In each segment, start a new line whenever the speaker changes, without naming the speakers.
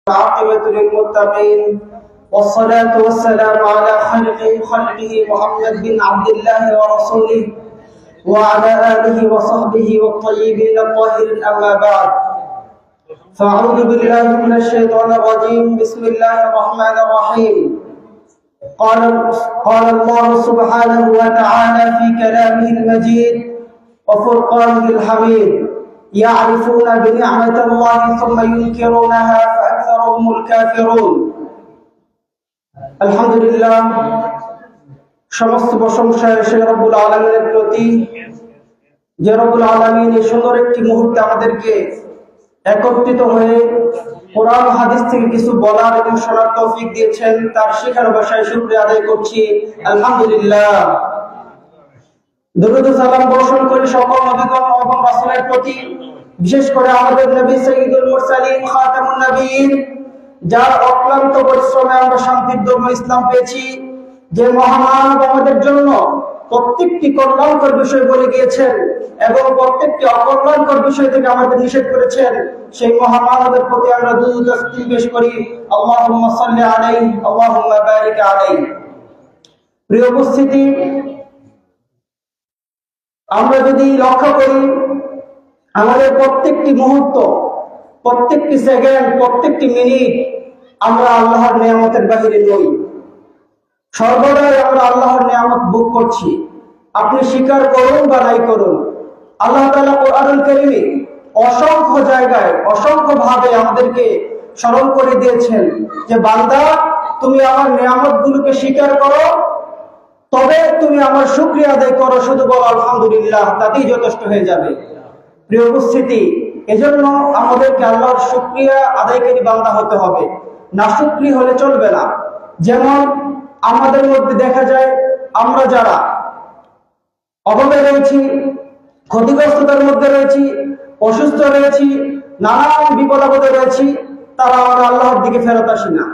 العاقبة للمتقين والصلاة والسلام على خلقه محمد بن عبد الله ورسوله وعلى آله وصحبه والطيبين الطاهرين أما بعد فأعوذ بالله من الشيطان الرجيم بسم الله الرحمن الرحيم قال الله سبحانه وتعالى في كلامه المجيد وفرقانه الحميد يعرفون بنعمة الله ثم ينكرونها فأكثرهم الكافرون الحمد لله সমস্ত প্রশংসা সেই রব্বুল আলামিনের প্রতি যে রব্বুল আলামিন এই সুন্দর একটি মুহূর্তে আমাদেরকে একত্রিত হয়ে কোরআন হাদিস থেকে কিছু বলার এবং শোনার তৌফিক দিয়েছেন তার শেখার ভাষায় শুকরিয়া আদায় করছি আলহামদুলিল্লাহ। দরুদ ও সালাম বর্ষণ করি সকল নবীগণ এবং রাসূলের প্রতি, বিশেষ করে আমাদের নবী সাইয়্যিদুল মুরসালিন খাতামুন নবীন, যার অক্লান্ত পরিশ্রমে আমরা শান্তির ধর্ম ইসলাম পেয়েছি, যে মহামানব আমাদের জন্য প্রত্যেকটি কল্যাণকর বিষয় বলে গিয়েছেন এবং প্রত্যেকটি অকল্যাণকর বিষয় থেকে আমাদের নিষেধ করেছেন, সেই মহামানবের প্রতি আমরা দুরূদ ও সালাম পেশ করি। আল্লাহুম্মা সাল্লি আলাইহি আল্লাহুম্মা বারিক আলাইহি। প্রিয় উপস্থিতি, আমরা যদি লক্ষ্য করি আমাদের প্রত্যেকটি মুহূর্ত, প্রত্যেকটি সেকেন্ড, প্রত্যেকটি মিনিট আমরা আল্লাহর নিয়ামতের বাহিরে নই। সর্বদাই আমরা আল্লাহর নিয়ামত ভোগ করছি। আপনি স্বীকার করুন বা নাই করুন, আল্লাহ তাআলা কোরআনুল কারীমে অসংখ্য জায়গায় অসংখ্য ভাবে আমাদেরকে স্মরণ করে দিয়েছেন যে বান্দা, তুমি আমার নিয়ামতগুলোকে স্বীকার করো, তবে তুমি আমার শুকরিয়া আদায় করো, শুধু বলো আলহামদুলিল্লাহ, তাতেই যথেষ্ট হয়ে যাবে। প্রিয় উপস্থিতি, এজন্য আমাদেরকে আল্লাহর শুকরিয়া আদায়কারী বান্দা হতে হবে, নাশুকরি হলে চলবে না। যেমন আমাদের মধ্যে দেখা যায় আমরা যারা অভাবে রয়েছি, ক্ষতিগ্রস্ততার মধ্যে রয়েছি, অসুস্থ রয়েছি, নানান বিপদ আপদে রয়েছি, তারা আমরা আল্লাহর দিকে ফেরত আসি না।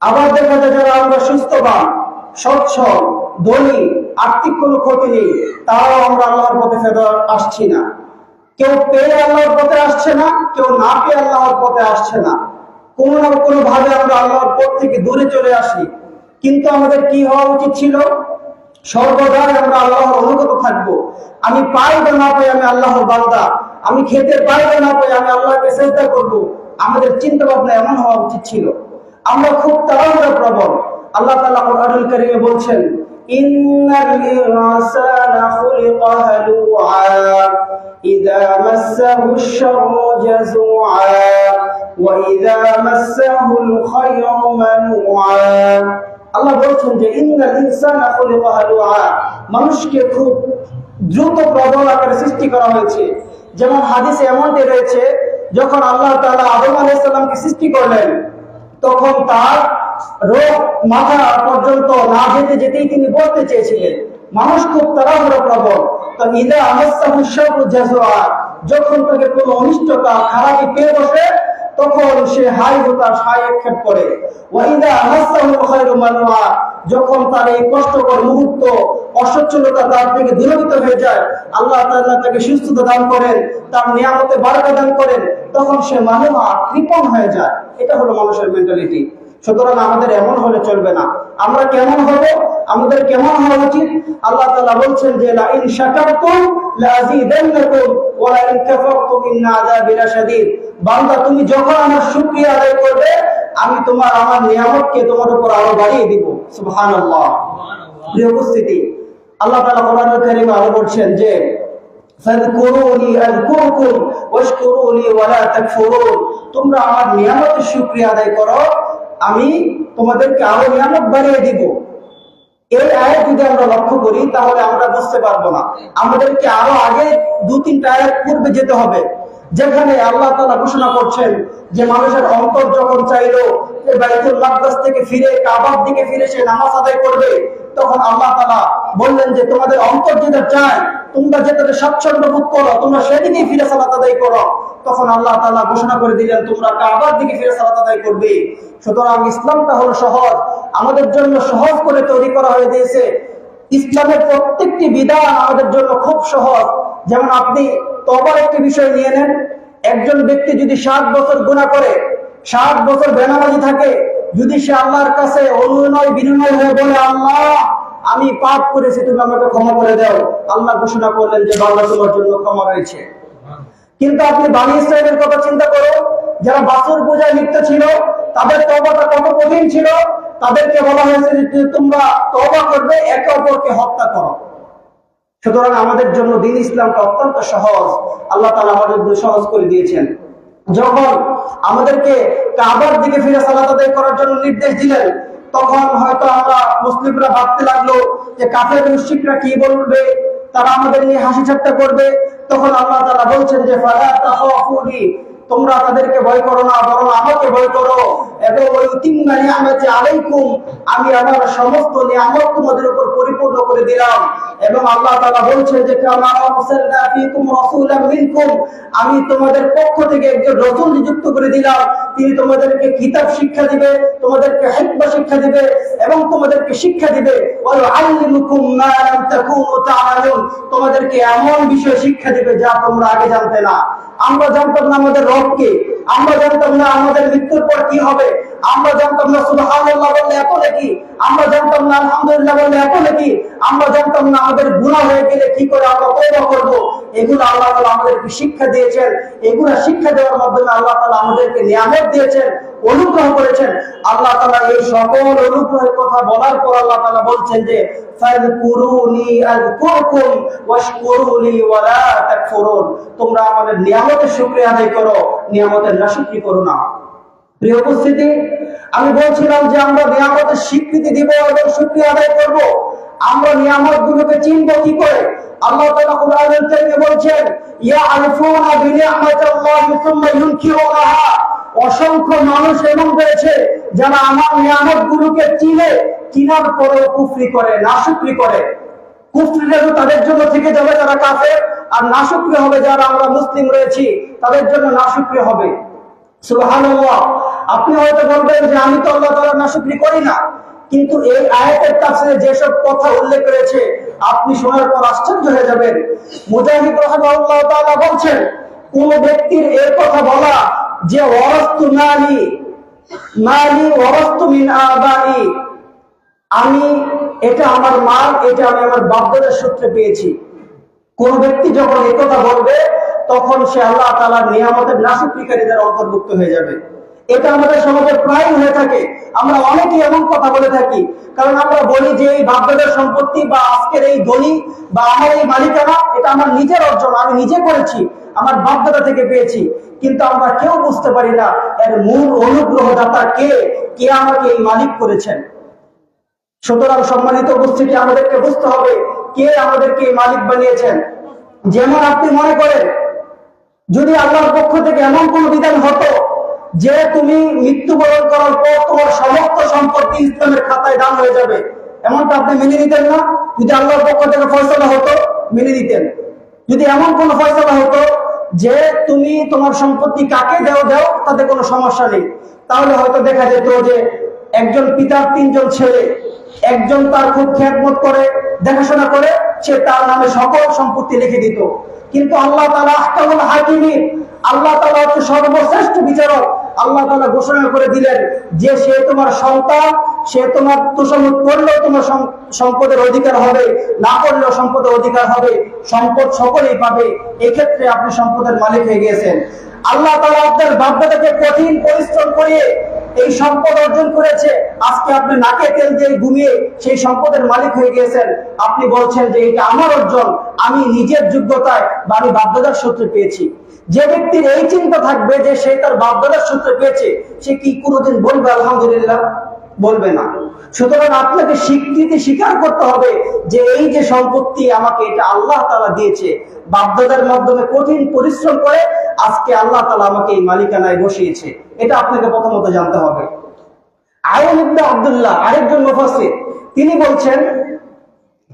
আবার দেখা যায় যারা আমরা সুস্থবান, সচ্ছল, ধনী, আর্থিক কোনো ক্ষতি নেই, তারাও আমরা আল্লাহর পথে ফেরত আসছি না। কেউ পেয়ে আল্লাহর পথে আসছে না, কেউ না পেয়ে আল্লাহর পথে আসছে না। কোনো না কোনো ভাবে আমরা আল্লাহর পথ থেকে দূরে চলে আসি। কিন্তু আমাদের কি হওয়া উচিত ছিল? সর্বদাই আমরা আল্লাহর অনুগত থাকবো। আমি পাই বা না পাই, আমি আল্লাহর বান্দা। আমি খেতে পাই বা না পাই, আমি আল্লাহকে সিজদা করব। আমাদের চিন্তা ভাবনা এমন হওয়া উচিত ছিল। আমরা খুব তাড়াহুড়া প্রবণ। আল্লাহ তাআলা কোরআনুল কারীমে বলছেন, ইন্নাল ইনসানা খুলিকা হালুআ ইযা মাসসাহুশ শাররু জাযুআ ওয়া ইযা মাসসাহুল খায়রু মানুআ। আল্লাহ বলছেন যে ইন্নাল ইনসানা খুলিকা হালুআ, মানুষকে খুব দ্রুত প্রবল আকারে সৃষ্টি করা হয়েছে। যেমন হাদিসে এমনটি রয়েছে, যখন আল্লাহ তাআলা আদম আলাইহিস সালামকে সৃষ্টি করলেন, তখন তার রোগ মাথা পর্যন্ত না যেতে যেতেই তিনি বলতে চেয়েছিলেন, মানুষ খুব তাড়াহুড়ো প্রবণ। তো ইযা মাসসাহুশ শাররু জাযুআ, যখন তাকে কোনো অনিষ্টতা খারাপি পেয়ে বসে, তখন সে হাই হতাশ, হাই একক্ষেপ করে। ওয়া ইযা মাসসাহুল খায়রু মানুআ, যখন তার এই কষ্টকর মুহূর্ত, অসচ্ছলতা তার থেকে দূরীভূত হয়ে যায়, আল্লাহ তাআলা তাকে সুস্থতা দান করেন, তার নিয়ামতে বারাকা দান করেন, তখন সে মানুআ, কৃপণ হয়ে যায়। এটা হলো মানুষের মেন্টালিটি। সুতরাং আমাদের এমন হলে চলবে না। আমরা কেমন হব? আমাদের কেমন হওয়া উচিত? আল্লাহ তাআলা বলছেন যে লা ইন শাকারতুম লাযীদান্নাকুম ওয়া লা ইন কাফারতুম ইন্না আযাবি লাশাদীদ। বান্দা, তুমি যখন আমার শুকরিয়া আদায় করবে, আমি আমার নিয়ামতকে তোমার উপর আরো বাড়িয়ে দিব। সুবহানাল্লাহ। প্রিয় উপস্থিতি, আল্লাহ তাআলা কোরআনুল কারীমে আরো বলছেন যে ফাযকুরুনি আযকুরকুম ওয়াশকুরুলি ওয়া লা তাকফুরুন। তোমরা আমার নিয়ামতের শুকরিয়া আদায় করো, আমি তোমাদেরকে আরো নিয়ামত বাড়িয়ে দিব। এই আয়াত যদি আমরা লক্ষ্য করি, তাহলে আমরা বুঝতে পারবো না। আমাদেরকে আরো আগে 2-3টা আয়াত পূর্বে যেতে হবে, যেখানে আল্লাহ তাআলা ঘোষণা করছেন যে মানুষের অন্তর যখন চাইলো যে বাইতুল মাকদাস থেকে ফিরে কাবার দিকে ফিরে সে নামাজ আদায় করবে, তখন আল্লাহ তাআলা বললেন যে তোমাদের অন্তর যেটা চায়, তোমরা যেটাতে স্বাচ্ছন্দ্য বোধ করো, তোমরা সেদিকেই ফিরে সালাত আদায় করো। তখন আল্লাহ তাআলা ঘোষণা করে দিলেন তোমরা কাবার দিকে ফিরে সালাত আদায় করবে। সুতরাং ইসলামটা হলো সহজ, আমাদের জন্য সহজ করে তৈরি করা হয়ে দিয়েছে। ইসলামের প্রত্যেকটি বিধান আমাদের জন্য খুব সহজ। যেমন আপনি তওবার একটি বিষয় নিয়ে নেন, একজন ব্যক্তি যদি 7 বছর গুনাহ করে, 60 বছর বেনামাজি থাকে, যদি সে আল্লাহর কাছে অনুনয় বিনয় হয়ে বলে, আল্লাহ আমি পাপ করেছি, তুমি আমাকে ক্ষমা করে দাও, আল্লাহ ঘোষণা করলেন যে বান্দা তোমার জন্য ক্ষমা রয়েছে। কিন্তু আপনি বনী ইসরাইলের কথা চিন্তা করো, যারা বাছুর পূজায় লিপ্ত ছিল, তাদের তওবাটা কত কঠিন ছিল। তাদেরকে বলা হয়েছে যে তোমরা তওবা করবে, একে অপরকে হত্যা করো। সুতরাং আমাদের জন্য দ্বীন ইসলামটা অত্যন্ত সহজ, আল্লাহ তাআলা আমাদের জন্য সহজ করে দিয়েছেন। যখন আমাদেরকে কাবার দিকে ফিরে সালাত আদায় করার জন্য নির্দেশ দিলেন, তখন হয়তো আমরা মুসলিমরা ভাবতে লাগলো যে কাফের মুশরিকরা কি বলবে, তারা আমাদের নিয়ে হাসি ঠাট্টা করবে। তখন আল্লাহ তাআলা বলছেন যে ফালা তাখাফুনি, তোমরা তাদেরকে ভয় করো না, বরং আমাকে ভয় করো। এবং ওই তিম্মা নিয়ামতি আলাইকুম, আমি আমার সমস্ত নিয়ামত তোমাদের উপর পরিপূর্ণ করে দিলাম। এবং আল্লাহ তাআলা বলছেন যে কামা আরসালনা ফীকুম রাসূলাম মিনকুম, আমি তোমাদের পক্ষ থেকে একজন রাসূল নিযুক্ত করে দিলাম। তিনি তোমাদেরকে কিতাব শিক্ষা দিবে, তোমাদেরকে হিকমা শিক্ষা দিবে এবং তোমাদেরকে শিক্ষা দিবে। ওয়া ইউআল্লিমুকুম মা লাম তাকুনু তা'লামুন, তোমাদেরকে এমন বিষয় শিক্ষা দিবে যা তোমরা আগে জানতে না। আমরা জানতাম না আমাদের রবকে, আমরা জানতাম না আমাদের মৃত্যুর পর কি হবে, আমরা জানতাম না সুবহানাল্লাহ বললে এত নাকি, আমরা জানতাম না আলহামদুলিল্লাহ বললে এত নাকি, আমরা জানতাম না আমাদের গুনাহ হয়ে গেলে কি করে আমরা তওবা করব। এগুলো আল্লাহ তাআলা আমাদেরকে শিক্ষা দিয়েছেন। এগুলো শিক্ষা দেওয়ার মাধ্যমে আল্লাহ তাআলা আমাদেরকে নিয়ামত দিয়েছেন, অনুগ্রহ করেছেন। আল্লাহ তাআলা এই সকল অনুগ্রহের কথা বলার পর আল্লাহ তাআলা বলছেন যে ফাযকুরুনি আযকুরকুম ওয়াশকুরুলি ওয়ালা তাকফুরুন, তোমরা আমাদের নিয়ামতের শুকরিয়া আদায় করো, নিয়ামতের নাশুকরি করো না। প্রিয় উপস্থিতি, আমি বলছিলাম যে আমরা নিয়ামতের স্বীকৃতি দিব এবং শুকরিয়া আদায় করব। আমরা নিয়ামতগুলোকে চিনব কি করে? আল্লাহ তাআলা কুরআনুল কারীমে বলছেন ইয়ারিফুনা বিনিআমাতিল্লাহি সুম্মা ইউনকিরুনাহা, অসংখ্য মানুষ এমন রয়েছে যারা আমার নিয়ামতগুলোকে চিনে, চিনার পরেও কুফরি করে, নাশুকরি করে। কুফরিটা তাদের জন্য থেকে যাবে যারা কাফের, আর নাশুকরি হবে যারা আমরা মুসলিম রয়েছি, তাদের জন্য নাশুকরি হবে। সুবহানাল্লাহ। আপনি হয়তো বলবেন যে আমি তো আল্লাহ তাআলার নাশুকরি করি না, কিন্তু এই আয়াতের তাফসীরে যেসব কথা উল্লেখ করেছে আপনি শোনার পর আশ্চর্য হয়ে যাবেন। মুজাহিদ রাহিমাহুল্লাহ তাআলা বলছেন, কোন ব্যক্তির এই কথা বলা যে ওয়ারাস্তু মালি ওয়ারাস্তু মিন আবাই, আমি এটা আমার মাল, এটা আমি আমার বাপ-দাদার সূত্রে পেয়েছি। কোন ব্যক্তি যখন এই কথা বলবে তখন সে আল্লাহ তাআলার নিয়ামতের নাশুকরিকারীদের অন্তর্ভুক্ত হয়ে যাবে। এটা আমাদের সমাজে প্রায় হয়ে থাকে। আমরা অনেকেই এমন কথা বলে থাকি, কারণ আমরা বলি যে এই বাপ-দাদার সম্পত্তি বা আজকের এই ধনী বা আমার এই মালিকানা এটা আমার নিজের অর্জন, আমি নিজে করেছি, আমার বাপ-দাদা থেকে পেয়েছি। কিন্তু আমরা কেউ বুঝতে পারি না এর মূল অনুগ্রহদাতা কে, কে আমাকে এই মালিক করেছেন। সুতরাং সম্মানিত উপস্থিতি, আমাদেরকে বুঝতে হবে কে আমাদেরকে এই মালিক বানিয়েছেন। যেমন আপনি মনে করেন যদি আল্লাহর পক্ষ থেকে এমন কোন বিধান হতো যে তুমি মৃত্যুবরণ করার পর তোমার সমস্ত সম্পত্তি ইসলামের খাতায় দান হয়ে যাবে, এমনটা আপনি মেনে নিতেন না? যদি আল্লাহর পক্ষ থেকে ফয়সালা হতো মেনে নিতেন। যদি এমন কোন ফয়সালা হতো যে তুমি তোমার সম্পত্তি কাকে দাও তাতে কোনো সমস্যা নেই, তাহলে হয়তো দেখা যেত যে একজন পিতার 3 জন ছেলে, একজন তার খুব খেদমত করে, দেখাশোনা করে, সে তার নামে সকল সম্পত্তি লিখে দিত। কিন্তু আল্লাহ তাআলা আহকামুল হাকিমিন, আল্লাহ তাআলা হচ্ছে সর্বশ্রেষ্ঠ বিচারক। আল্লাহ তাআলা ঘোষণা করে দিলেন যে সে তোমার সন্তান, সে তোমার তোষামত করলেও তোমার সম্পদের অধিকার হবে, না করলেও সম্পদের অধিকার হবে, সম্পদ সকলেই পাবে। এক্ষেত্রে আপনি সম্পদের মালিক হয়ে গিয়েছেন। আল্লাহ তাআলা আপনার বাপ-দাদাকে কঠিন পরিশ্রম করিয়ে এই সম্পদ অর্জন করেছে, আজকে আপনি নাকে তেল দিয়ে ঘুমিয়ে সেই সম্পদের মালিক হয়ে গিয়েছেন। আপনি বলছেন যে এটা আমার অর্জন, আমি নিজের যোগ্যতায় বা আমি বাপ-দাদার সূত্রে পেয়েছি। যে ব্যক্তির এই চিন্তা থাকবে যে সে তার বাপ-দাদার সূত্রে পেয়েছে, সে কি কোনোদিন বলবে আলহামদুলিল্লাহ? বলবে না। সুতরাং আপনাকে স্বীকৃতি স্বীকার করতে হবে যে এই যে সম্পত্তি আমাকে এটা আল্লাহ তাআলা দিয়েছে, বাপ-দাদার মাধ্যমে কঠিন পরিশ্রম করে আজকে আল্লাহ তাআলা আমাকে এই মালিকানায় বসিয়েছে। এটা আপনাকে প্রথমত জানতে হবে। আয়ন ইবনে আব্দুল্লাহ আরেকজন মুফাসসির, তিনি বলছেন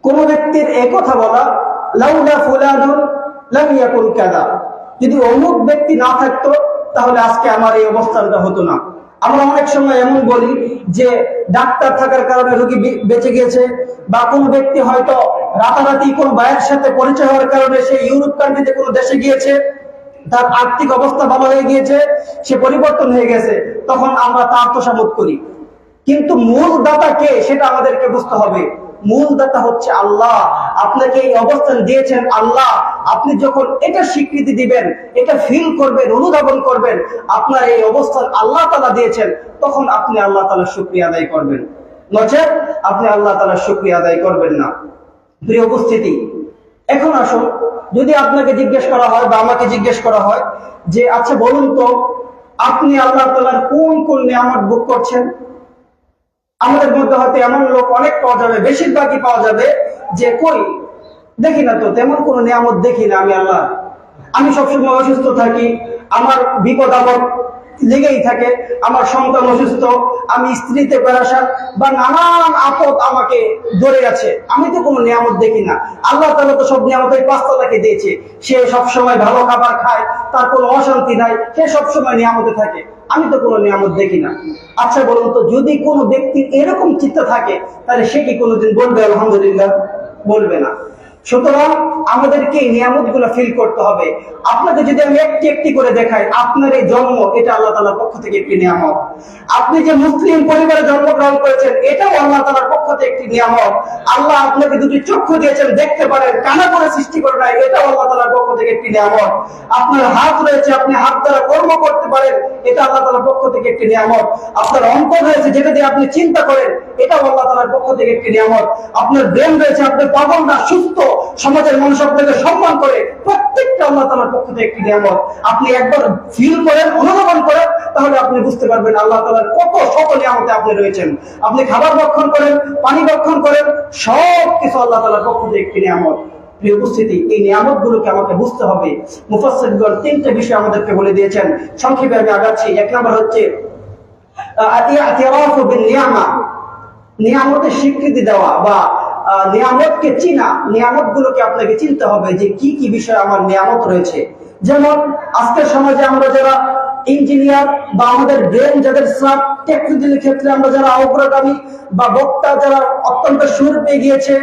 কোন ব্যক্তির এই কথা বলা লাউলা ফুলানুন লাম ইয়াকুন কাযা, যদি অমুক ব্যক্তি না থাকতো তাহলে আজকে আমার এই অবস্থানটা হতো না। আমরা অনেক সময় এমন বলি যে ডাক্তার থাকার কারণে রোগী বেঁচে গেছে, বা কোনো ব্যক্তি হয়তো রাতারাতি কোনো ভাইয়ের সাথে পরিচয় হওয়ার কারণে সে ইউরোপ কান্ট্রিতে কোনো দেশে গিয়েছে, তার আর্থিক অবস্থা ভালো হয়ে গিয়েছে, সে পরিবর্তন হয়ে গেছে, তখন আমরা তার তোষামত করি। কিন্তু মূল দাতা কে সেটা আমাদেরকে বুঝতে হবে। মূল দাতা হচ্ছে আল্লাহ। আপনাকে এই অবস্থান দিয়েছেন আল্লাহ। আপনি যখন এটা স্বীকৃতি দিবেন, এটা ফিল করবেন, অনুধাবন করবেন আপনার এই অবস্থান আল্লাহ তাআলা দিয়েছেন, তখন আপনি আল্লাহ তাআলার শুকরিয়া আদায় করবেন, নচেত আপনি আল্লাহ তাআলার শুকরিয়া আদায় করবেন না। প্রিয় উপস্থিতি, এখন আসুন, যদি আপনাকে জিজ্ঞেস করা হয় বা আমাকে জিজ্ঞেস করা হয় যে আচ্ছা বলুন তো আপনি আল্লাহ তাআলার কোন কোন নিয়ামত ভোগ করছেন, আমাদের মধ্যে হয়তো এমন লোক অনেক পাওয়া যাবে, বেশিরভাগই পাওয়া যাবে যে কই দেখি না তো, তেমন কোনো নিয়ামত দেখি না আমি আল্লাহ। আমি সবসময় অসুস্থ থাকি, আমার বিপদ আপদ লেগেই থাকে, আমার সন্তান অসুস্থ, আমি স্ত্রীতে পেরেশান, বা নানান আপদ আমাকে ধরে আছে, আমি তো কোনো নিয়ামত দেখি না। আল্লাহ তাআলা তো সব নিয়ামতের পাঁচতলাকে দিয়েছে, সে সবসময় ভালো খাবার খায়, তার কোনো অশান্তি নাই, সে সবসময় নিয়ামতে থাকে, আমি তো কোনো নিয়ামত দেখি না। আচ্ছা বলুন তো, যদি কোনো ব্যক্তির এরকম চিন্তা থাকে তাহলে সে কি কোনোদিন বলবে আলহামদুলিল্লাহ? বলবে না। সুতরাং আমাদেরকে এই নিয়ামত গুলো ফিল করতে হবে। আপনাকে যদি আমি একটি একটি করে দেখাই, আপনার এই জন্ম এটা আল্লাহ তাআলার পক্ষ থেকে একটি নিয়ামত। আপনি যে মুসলিম পরিবারে জন্মগ্রহণ করেছেন এটাও আল্লাহ তাআলার পক্ষ থেকে একটি নিয়ামত। আল্লাহ আপনাকে দুটি চক্ষু দিয়েছেন, দেখতে পারেন, কানা করে সৃষ্টি করে নাই, এটাও আল্লাহ তাআলার পক্ষ থেকে একটি নিয়ামত। আপনার হাত রয়েছে, আপনি হাত দ্বারা কর্ম করতে পারেন, এটা আল্লাহ তাআলার পক্ষ থেকে একটি নিয়ামত। আপনার অন্তর রয়েছে, যেটা দিয়ে আপনি চিন্তা করেন, এটাও আল্লাহ তাআলার পক্ষ থেকে একটি নিয়ামত। আপনার ব্রেন রয়েছে, আপনার পাগলরা সুস্থ, সমাজের মানুষ আপনাকে সম্মান করে, প্রত্যেকটা আল্লাহ তাআলার পক্ষ থেকে একটি নিয়ামত। আপনি একবার ফিল করেন, অনুধাবন করেন, তাহলে আপনি বুঝতে পারবেন আল্লাহ তাআলার কত শত নিয়ামতে আপনি রয়েছেন। আপনি খাবার ভক্ষণ করেন, পানি ভক্ষণ করেন, সব কিছু আল্লাহ তাআলার পক্ষ থেকে একটি নিয়ামত। প্রিয় উপস্থিতি, এই নিয়ামত গুলোকে আমাকে বুঝতে হবে। মুফাসসিরগণ তিনটা বিষয় আমাদেরকে বলে দিয়েছেন, সংক্ষেপে আমি আগাচ্ছি। এক নম্বর হচ্ছে ইতিরাফু বিন নিয়ামা, নিয়ামতের স্বীকৃতি দেওয়া বা নিয়ামতকে চিনা। নিয়ামত গুলোকে আপনাকে চিনতে হবে যে কি কি বিষয় আমার নিয়ামত রয়েছে। যেমন আজকের সমাজে আমরা যারা ইঞ্জিনিয়ার বা আমাদের ব্রেন যাদের সাব টেকনিক্যাল ক্ষেত্রে আমরা যারা অগ্রগামী বা বক্তা যারা অত্যন্ত সুর পেয়ে গিয়েছে,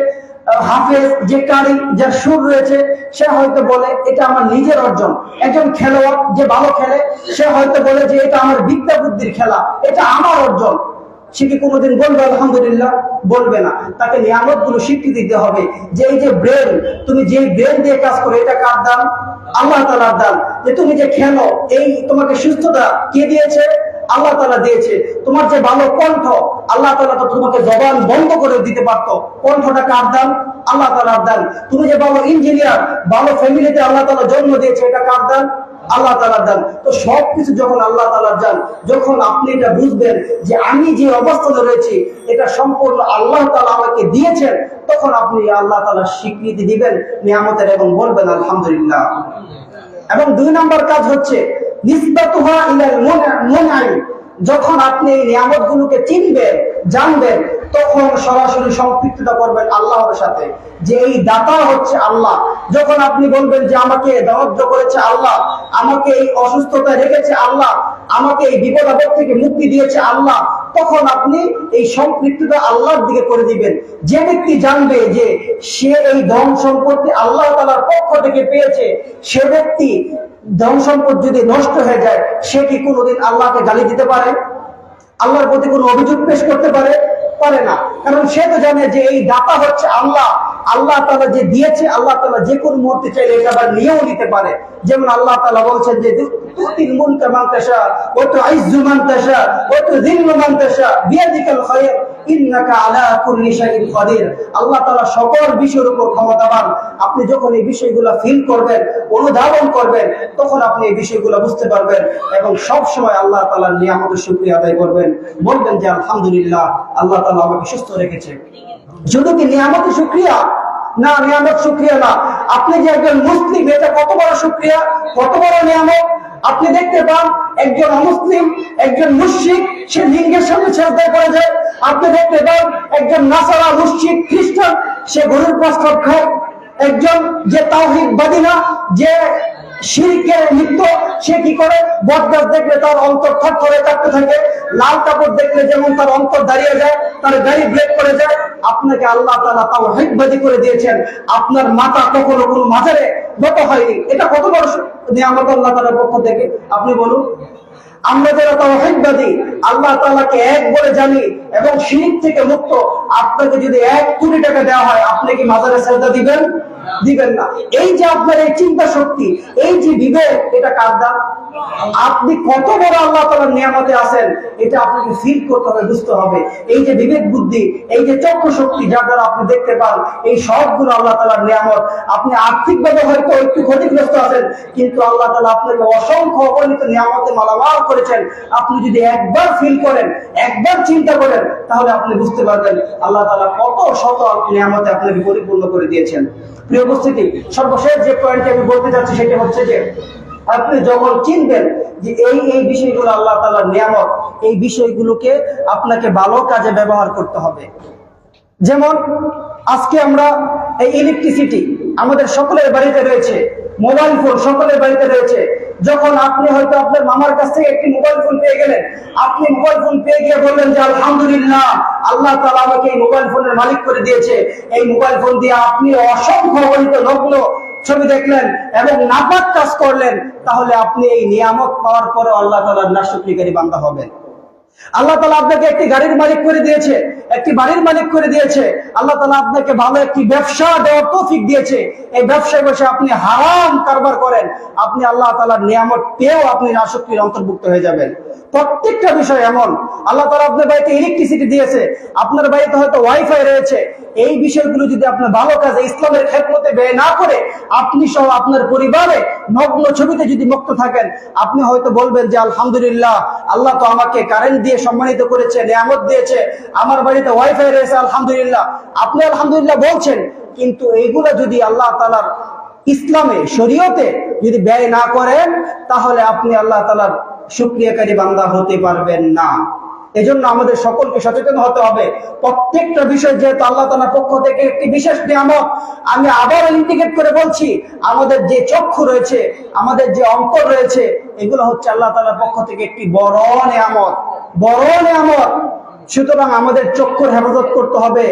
হাফেজ যে কারি যার সুর রয়েছে, সে হয়তো বলে এটা আমার নিজের অর্জন। একজন খেলোয়াড় যে ভালো খেলে সে হয়তো বলে যে এটা আমার বিদ্যা বুদ্ধির খেলা, এটা আমার অর্জন। সে কি কোনোদিন বলবে আলহামদুলিল্লাহ? বলবে না। তাকে নিয়ামত গুলো স্বীকৃতি দিতে হবে যে এই যে ব্রেন, তুমি যে ব্রেন দিয়ে কাজ করো, এটা কার দান? আল্লাহ তাআলার দান। যে তুমি যে খেলো, এই তোমাকে সুস্থতা কে দিয়েছে? আল্লাহ তাআলা দিয়েছে। তোমার যে ভালো কণ্ঠ, আল্লাহ তাআলা তো তোমাকে জবান বন্ধ করে দিতে পারতো, কণ্ঠটা কার দান? আল্লাহ তাআলার দান। তুমি যে ভালো ইঞ্জিনিয়ার, ভালো ফ্যামিলিতে আল্লাহ তাআলা জন্ম দিয়েছে, এটা কার দান? আল্লাহ তাআলার দান। তো সবকিছু যখন আল্লাহ তাআলার দান, যখন আপনি এটা বুঝবেন যে আমি যে অবস্থানে রয়েছি এটা সম্পূর্ণ আল্লাহ তাআলা আমাকে দিয়েছেন, তখন আপনি আল্লাহ তাআলার স্বীকৃতি দিবেন নিয়ামতের এবং বলবেন আলহামদুলিল্লাহ। এবং দুই নম্বর কাজ হচ্ছে নিসবাতুহা ইলাল মুনআম। যখন আপনি এই নিয়ামত গুলোকে চিনবেন, জানবেন, তখন সরাসরি সম্পৃক্ততা করবেন আল্লাহর সাথে, যে এই দাতা হচ্ছে আল্লাহ। যখন আপনি বলবেন যে আমাকে দারিদ্র করেছে আল্লাহ, আমাকে এই অসুস্থতায় রেখেছে আল্লাহ, আমাকে এই বিপদ আপদ থেকে মুক্তি দিয়েছে আল্লাহ, তখন আপনি এই সম্পৃক্ততা আল্লাহর দিকে করে দিবেন। যে ব্যক্তি জানবে যে সে এই ধন সম্পত্তি আল্লাহ তাআলার পক্ষ থেকে পেয়েছে, সে ব্যক্তি ধন সম্পদ যদি নষ্ট হয়ে যায়, সে কি কোনোদিন আল্লাহকে গালি দিতে পারে? আল্লাহর প্রতি কোনো অভিযোগ পেশ করতে পারে? পারে না। কারণ সে তো জানে যে এই দাতা হচ্ছে আল্লাহ। আল্লাহ তাআলা যে দিয়েছে, আল্লাহ তাআলা যে কোনো মুহূর্তে চাইলে এটা আবার নিয়েও নিতে পারে। যেমন আল্লাহ তাআলা বলছেন যে তুতিল মুলকা মান তাশা ওয়া তুইজ্জু মান তাশা ওয়া তুযিল্লু মান তাশা বিয়াদিকাল খায়র ইন্নাকা আলা কুল্লি শাইইন কাদির। আল্লাহ তাআলা সকল বিষয়ের উপর ক্ষমতাবান। আপনি যখন এই বিষয়গুলো ফিল করবেন, অনুধাবন করবেন, তখন আপনি এই বিষয়গুলো বুঝতে পারবেন এবং সব সময় আল্লাহ তাআলার নিয়ামতের শুকরিয়া আদায় করবেন। বলবেন যে আলহামদুলিল্লাহ, আল্লাহ তাআলা আমাকে সুস্থ রেখেছে। শুধু কি নিয়ামতের শুকরিয়া? না, নিয়ামত শুকরিয়া না। আপনি যে একজন মুসলিম, এটা কত বড় শুকরিয়া, কত বড় নিয়ামত। আপনি দেখতে পান একজন অমুসলিম, একজন মুশরিক, সে লিঙ্গের সামনে সিজদা করে যায়। আপনি দেখতে পান একজন নাসারা, মুশরিক, খ্রিস্টান, সে গরুর প্রস্তাব খায়। একজন যে তাওহীদবাদী না, যে শিরকের লিপ্ত। সে কি করে? বটগাছ দেখলে তার অন্তর থরথরে কাঁপতে থাকে, লাল কাপড় দেখলে যেমন তার অন্তর দাঁড়িয়ে যায়, তার গাড়ি ব্রেক করে যায়। আপনাকে আল্লাহ তাআলা তাওহীদবাদী করে দিয়েছেন, আপনার মাথা কখনো কোনো মাজারে নত হয়নি। এটা কত বড় নিয়ামত আল্লাহ তাআলার পক্ষ থেকে, আপনি বলুন। আমরা যারা তাওহীদবাদী, আল্লাহ তাআলাকে এক বলে জানি এবং শিরক থেকে মুক্ত, আপনাকে যদি 1 কোটি টাকা দেওয়া হয়, আপনি কি মাজারে সেজদা দিবেন? দিবেন না। এই যে আপনার এই চিন্তা শক্তি, এই যে বিবেক, এটা কার দান? আপনি কত বড় আল্লাহ তাআলার নিয়ামতে আছেন, এটা আপনাকে ফিল করতে হবে, বুঝতে হবে। এই যে বিবেক বুদ্ধি, এই যে চক্ষু শক্তি, যার দ্বারা আপনি দেখতে পান, এই সবগুলো আল্লাহ তাআলার নিয়ামত। আপনি আর্থিকভাবে হয়তো একটু ক্ষতিগ্রস্ত আছেন, কিন্তু আল্লাহ তাআলা আপনাকে অসংখ্য অগণিত নিয়ামতে মালামাল করেছেন। আপনি যদি একবার ফিল করেন, একবার চিন্তা করেন, তাহলে আপনি বুঝতে পারবেন আল্লাহ তাআলা কত শত নিয়ামতে আপনাকে পরিপূর্ণ করে দিয়েছেন। প্রিয় উপস্থিতি, সর্বশেষ যে পয়েন্টটি আমি বলতে চাচ্ছি সেটা হচ্ছে যে আপনি যখন চিনবেন যে এই বিষয়গুলো আল্লাহ তাআলার নিয়ামত, এই বিষয়গুলোকে আপনাকে ভালো কাজে ব্যবহার করতে হবে। যেমন আজকে আমরা এই ইলেকট্রিসিটি আমাদের সকলের বাড়িতে রয়েছে, মোবাইল ফোন সকলের বাড়িতে রয়েছে। যখন আপনি হয়তো আপনার মামার কাছ থেকে একটি মোবাইল ফোন পেয়ে গেলেন, আপনি মোবাইল ফোন পেয়ে গিয়ে বললেন যে আলহামদুলিল্লাহ, আল্লাহ তাআলা আমাকে এই মোবাইল ফোনের মালিক করে দিয়েছে। এই মোবাইল ফোন দিয়ে আপনি অসংখ্য অগণিত নগ্ন ছবি দেখলেন এবং নাপাক কাজ করলেন, তাহলে আপনি এই নিয়ামত পাওয়ার পরে আল্লাহ তাআলার নাশকরিকারী বান্দা হবেন। আল্লাহ তাআলা আপনাকে একটি গাড়ির মালিক করে দিয়েছে, একটি বাড়ির মালিক করে দিয়েছে। আল্লাহ তাআলা আপনাকে ভালো একটি ব্যবসা দেওয়ার তৌফিক দিয়েছে। এই ব্যবসায় বসে আপনি হারাম কারবার করেন, আপনি আল্লাহ তাআলার নিয়ামত পেয়েও আপনি নাশকরির অন্তর্ভুক্ত হয়ে যাবেন। প্রত্যেকটা বিষয় এমন। আল্লাহ তাআলা আপনার বাড়িতে ইলেকট্রিসিটি দিয়েছে, আপনার বাড়িতে হয়তো ওয়াইফাই রয়েছে। এই বিষয়গুলো যদি আপনার ভালো কাজে ইসলামের খেদমতে ব্যয় না করে আপনি সহ আপনার পরিবারে নগ্ন ছবিতে যদি মুক্ত থাকেন, আপনি হয়তো বলবেন যে আলহামদুলিল্লাহ, আল্লাহ তো আমাকে কারেন্ট দিয়ে সম্মানিত করেছে, নিয়ামত দিয়েছে, আমার বাড়িতে ওয়াইফাই রয়েছে, আলহামদুলিল্লাহ। আপনি আলহামদুলিল্লাহ বলছেন, কিন্তু এইগুলা যদি আল্লাহ তাআলার ইসলামে শরীয়তে যদি ব্যয় না করেন, তাহলে আপনি আল্লাহ তাআলার শুকরিয়াকারী বান্দা হতে পারবেন না। এজন্য আমাদের সকলকে সচেতন হতে হবে। প্রত্যেকটা বিষয় যেহেতু আল্লাহ তাআলার পক্ষ থেকে একটি বিশেষ নিয়ামত, আমি আবার ইন্ডিকেট করে বলছি, আমাদের যে চক্ষু রয়েছে, আমাদের যে অন্তর রয়েছে, এগুলো হচ্ছে আল্লাহ তাআলার পক্ষ থেকে একটি বড় নিয়ামত, বড় নিয়ামত। সুতরাং আমাদের চক্ষুর হেফাজত করতে হবে।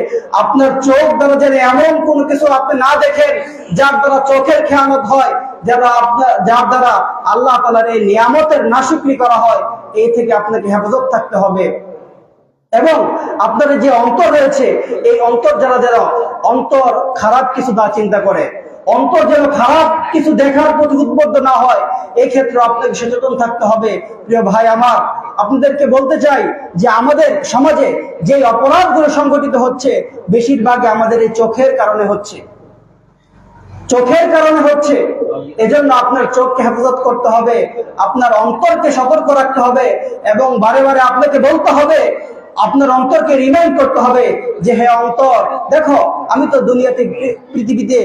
আপনার চোখ দ্বারা যেন এমন কোনো কিছু আপনি না দেখেন যার দ্বারা চোখের খেয়ানত হয়, যার দ্বারা আল্লাহ তাআলার এই নিয়ামতের নাশুকরি করা হয়, এই থেকে আপনাকে হেফাজত থাকতে হবে। এবং আপনার যে অন্তর রয়েছে, এই অন্তর যারা অন্তর খারাপ কিছু না চিন্তা করে, অন্তর যেন খারাপ কিছু দেখার প্রতি উদ্বুদ্ধ না হয়, এই ক্ষেত্রে আপনাকে সচেতন থাকতে হবে। প্রিয় ভাই আমার, আপনাদেরকে বলতে চাই যে আমাদের সমাজে যে অপরাধগুলো সংঘটিত হচ্ছে, বেশিরভাগই আমাদের এই চোখের কারণে হচ্ছে, চোখের কারণে হচ্ছে। এজন্য আপনার চোখকে হেফাজত করতে হবে, আপনার অন্তরকে সতর্ক রাখতে হবে এবং বারে বারে আপনাকে বলতে হবে, আপনার অন্তরকে রিমাইন্ড করতে হবে যে হে অন্তর, দেখো আমি তো দুনিয়াতে পৃথিবীতে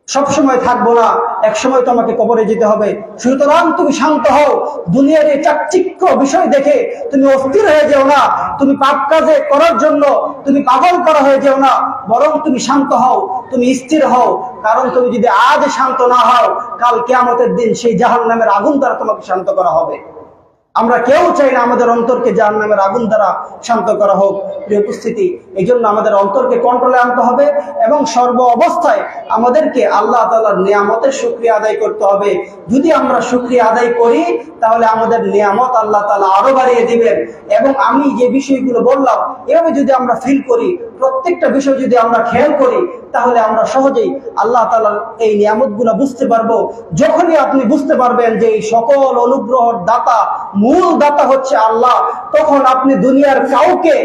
সবসময় থাকবো না, এক সময় তো আমাকে কবরে যেতে হবে। সুতরাং তুমি শান্ত হও, দুনিয়ার এই চাকচিক্য বিষয় দেখে তুমি অস্থির হয়ে যেও না, তুমি পাপ কাজে করার জন্য তুমি পাগল করা হয়ে যেও না, বরং তুমি শান্ত হও, তুমি স্থির হও। কারণ তুমি যদি আজ শান্ত না হও, কাল কিয়ামতের দিন সেই জাহান্নামের আগুন দ্বারা তোমাকে শান্ত করা হবে। আমরা কেউ চাই না আমাদের অন্তরকে জাহান্নামের আগুন দ্বারা শান্ত করা হোক। প্রিয় উপস্থিতি, এই জন্য আমাদের অন্তরকে কন্ট্রোলে আনতে হবে এবং সর্ব অবস্থায় আমাদেরকে আল্লাহ তাআলার নিয়ামতের শুকরিয়া আদায় করতে হবে। যদি আমরা শুকরিয়া আদায় করি, তাহলে আমাদের নিয়ামত আল্লাহ তাআলা আরো বাড়িয়ে দিবেন। এবং আমি যে বিষয়গুলো বললাম, এভাবে যদি আমরা ফিল করি, প্রত্যেকটা বিষয় যদি আমরা খেয়াল করি, তাহলে আমরা সহজেই আল্লাহ তাআলার এই নিয়ামতগুলো বুঝতে পারবো। যখনই আপনি বুঝতে পারবেন যে এই সকল অনুগ্রহর দাতা, মূল দাতা হচ্ছে আল্লাহ, তখন আপনি দুনিয়ার কাউকে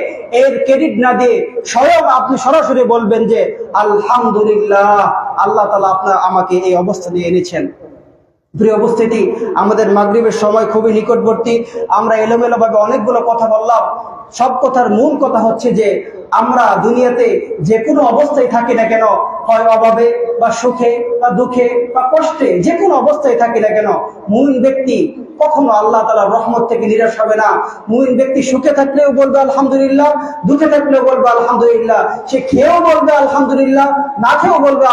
এর ক্রেডিট না দিয়ে স্বয়ং আপনি সরাসরি বলবেন যে আলহামদুলিল্লাহ, আল্লাহ তাআলা আমাকে এই অবস্থানে এনেছেন। প্রিয় উপস্থিতি, আমাদের মাগরিবের সময় খুবই নিকটবর্তী। আমরা এলোমেলো ভাবে অনেকগুলো কথা বললাম। সব কথার মূল কথা হচ্ছে যে আমরা দুনিয়াতে যে কোনো অবস্থায় থাকি না কেন, হয় অভাবে বা সুখে বা দুঃখে বা কষ্টে, যে কোনো অবস্থায় থাকি না কেন, মুমিন ব্যক্তি কখনো আল্লাহ তাআলার রহমত থেকে নিরাশ হবে না। মুমিন ব্যক্তি সুখে থাকলেও বলবে আলহামদুলিল্লাহ, দুঃখে থাকলেও বলবে আলহামদুলিল্লাহ, সে খেয়েও বলবে আলহামদুলিল্লাহ, না খেয়েও বলবে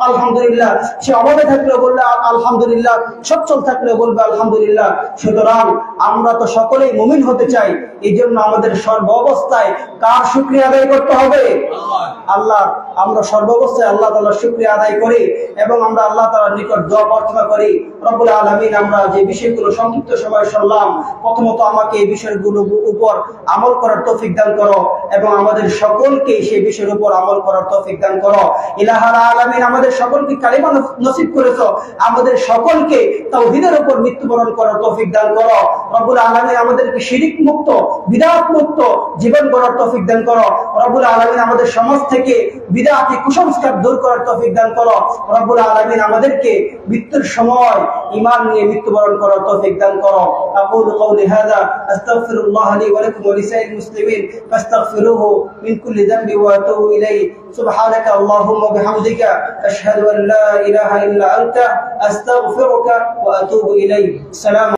আলহামদুলিল্লাহ, সে অভাবে থাকলেও বলবে আলহামদুলিল্লাহ, আলহামদুলিল্লাহ, সচ্ছল থাকলে বলবে আলহামদুলিল্লাহ। সুতরাং আমরা তো সকলেই মুমিন হতে চাই, এই জন্য আমাদের সর্ব অবস্থায় কার শুকরিয়া আদায় করতে হবে? আল্লাহ। আমরা সর্বাবস্থায় আল্লাহ তাআলার শুকরিয়া আদায় করি এবং আমরা আল্লাহ তাআলার নিকট দোয়া প্রার্থনা করি, রব্বুল আলামিন আমরা যে বিষয়গুলো সংক্ষিপ্ত সময় শুনলাম, প্রথমত আমাকে এই বিষয়গুলোর উপর আমল করার তৌফিক দান করো এবং আমাদের সকলকে সেই বিষয়ের উপর আমল করার তৌফিক দান করো। ইলাহুল আলামিন আমাদের সকলকে কালিমা নসিব করেছো, আমাদের সকলকে তাওহীদের উপর মৃত্যুবরণ করার তৌফিক দান করো। রব্বুল আলামিন আমাদেরকে শিরিক মুক্ত, বিদআত মুক্ত জীবন গড়ার তৌফিক দান করো। রব্বুল আলামিন আমাদের সমাজ থেকে বিদআতি কুসংস্কার দূর করার তৌফিক দান করো। রব্বুল আলামিন আমাদেরকে মৃত্যুর সময় ঈমান নিয়ে মৃত্যুবরণ করার তৌফিক দান করো। আকুলু কওলি হাযা আস্তাগফিরুল্লাহ লি ওয়া লাকুম ওয়া লিসাইরিল মুসলিমিন ফাস্তাগফিরুহু মিন কুল্লি যামবি ওয়া আতুবু ইলাইহি। সুবহানাকা আল্লাহুম্মা বিহামদিকা আশহাদু আন লা ইলাহা ইল্লা আনতা আস্তাগফিরুকা ওয়া আতুবু ইলাইক। সালাম।